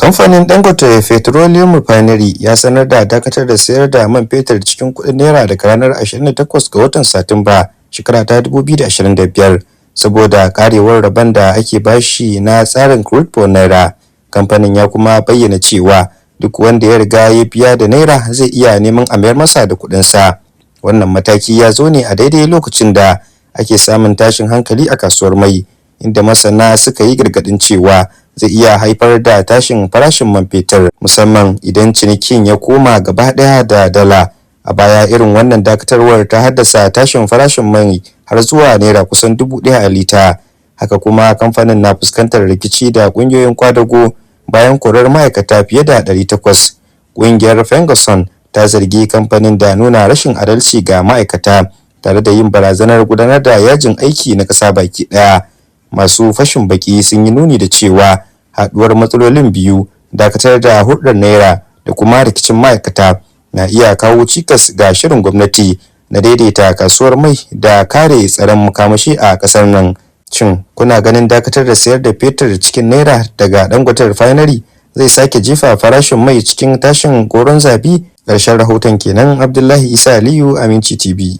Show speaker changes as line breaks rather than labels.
Kamfanin Dangote Refinery ya sanar da dakatar da sayar da man fetur cikin kuɗin naira daga ranar 28 ga watan Satumba shekara ta 2025 saboda karewar rabon da ake bashi na tsarin crude for naira. Kamfanin ya kuma bayyana cewa duk wanda ya riga ya biya da naira zai iya neman a mayar masa da kuɗinsa. Wannan mataki ya zo ne a daidai lokacin da ake samun tashin hankali a kasuwar mai, inda masana suka yi gargaɗin cewa zai iya haifar da tashin farashin man fetur, musamman idan cinikin ya koma gaba ɗaya da dala. A baya irin wannan dakatarwar ta haddasa tashin farashin mai har zuwa naira kusan 1,000 a lita. Haka kuma kamfanin na fuskantar rikici da ƙungiyoyin kwadago bayan korar ma'aikata fiye da 800. Ƙungiyar Ferguson ta zargi kamfanin da nuna rashin adalci ga ma'aikata tare da yin barazanar gudanar da yajin aiki na ƙasa baki ɗaya. Masu fashin baki sun yi nuni da cewa haɗuwar matsalolin biyu, dakatar da hulɗar naira da kuma rikicin ma'aikata, na iya kawo cikas ga shirin gwamnati na daidaita kasuwar mai da kare tsaron makamashi a ƙasar nan. Shin kuna ganin dakatar da sayar da fetur cikin naira daga Dangote Refinery zai sake jefa farashin mai cikin tashin goron zabi? Ƙarshen rahoton kenan. Abdullahi Isa Aliyu, Aminci TV.